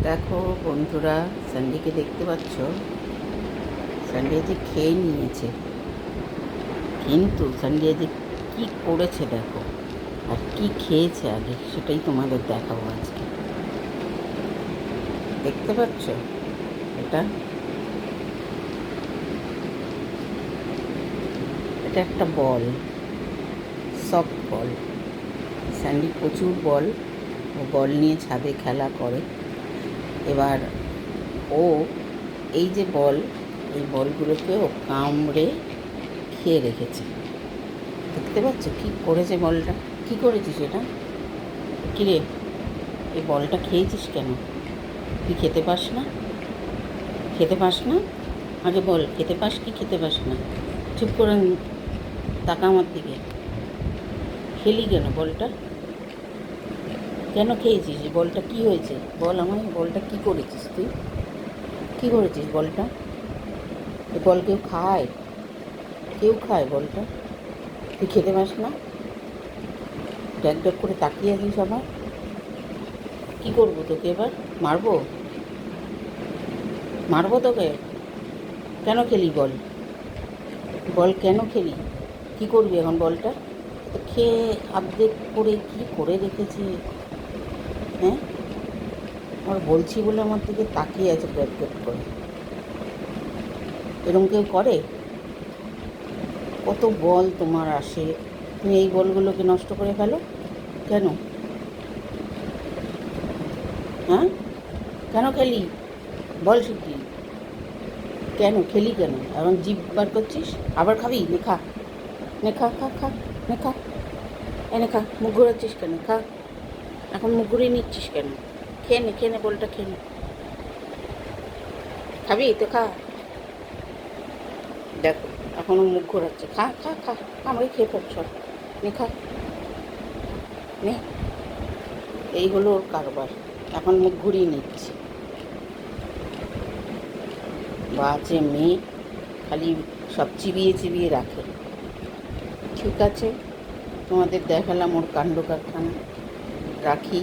দেখো বন্ধুরা, স্যান্ডিকে দেখতে পাচ্ছ? স্যান্ডি যে খেয়ে নিয়েছে, কিন্তু স্যান্ডি যে কী করেছে দেখো, আর কি খেয়েছে আগে সেটাই তোমাদের দেখাবো আজকে। দেখতে পাচ্ছ? এটা এটা একটা বল, সফট বল। স্যান্ডি প্রচুর বল, ও বল নিয়ে ছাদে খেলা করে। এবার ও এই যে বল, এই বলগুলোকে ও কামড়ে খেয়ে রেখেছে। দেখতে পাচ্ছ কী করেছে বলটা? কী করেছিস এটা? কিরে, এই বলটা খেয়েছিস কেন? তুই খেতে পাস না? খেতে পাস না? আগে বল, খেতে পাস কি খেতে পাস না? চুপ করে তাকা আমার দিকে। খেলি কেন বলটা? কেন খেয়েছিস? বলটা কি হয়েছে বল আমায়। বলটা কি করেছিস তুই? কি করেছিস বলটা? এই বল কেউ খায়? কেউ খায় বলটা? তুই খেতে পাস না? ড্যাক ড্যাক করে তাকিয়ে আছিস আবার। কী করবো তোকে এবার? মারবো? মারবো তোকে? কেন খেলি বল? বল কেন খেলি? কী করবি এখন বলটা? তো খেয়ে আপডেট করে কী করে রেখেছে? হ্যাঁ, আমার বলছি বলে আমার দিকে তাকিয়ে আছে ড্যাক ড্যাক করে। এরকম কেউ করে? কত বল তোমার আসে, তুমি এই বলগুলোকে নষ্ট করে ফেলো কেন? হ্যাঁ, কেন খেলি বল শিগগির। কেন খেলি কেন? এখন জিভ বার করছিস? আবার খাবি? নে খা, নে খা খা খা, নে খা, এনে খা। মুখ ঘোরাচ্ছিস কেন? খা। এখন মুখ ঘুরিয়ে নিচ্ছিস কেন? খেয়ে নে বলটা, খেয়ে নে। খাবি তো খা। দেখো, এখনো মুখ ঘোরাচ্ছে। খা খা খা, আমাকে খেয়ে ফেল সব। নে খা, নে। এই হলো ওর কারবার। এখন মুখ ঘুরিয়ে নিচ্ছে। বাজে মেয়ে, খালি সব চিবিয়ে চিবিয়ে রাখে। ঠিক আছে, তোমাদের দেখালাম ওর কাণ্ড কারখানা। রাখি।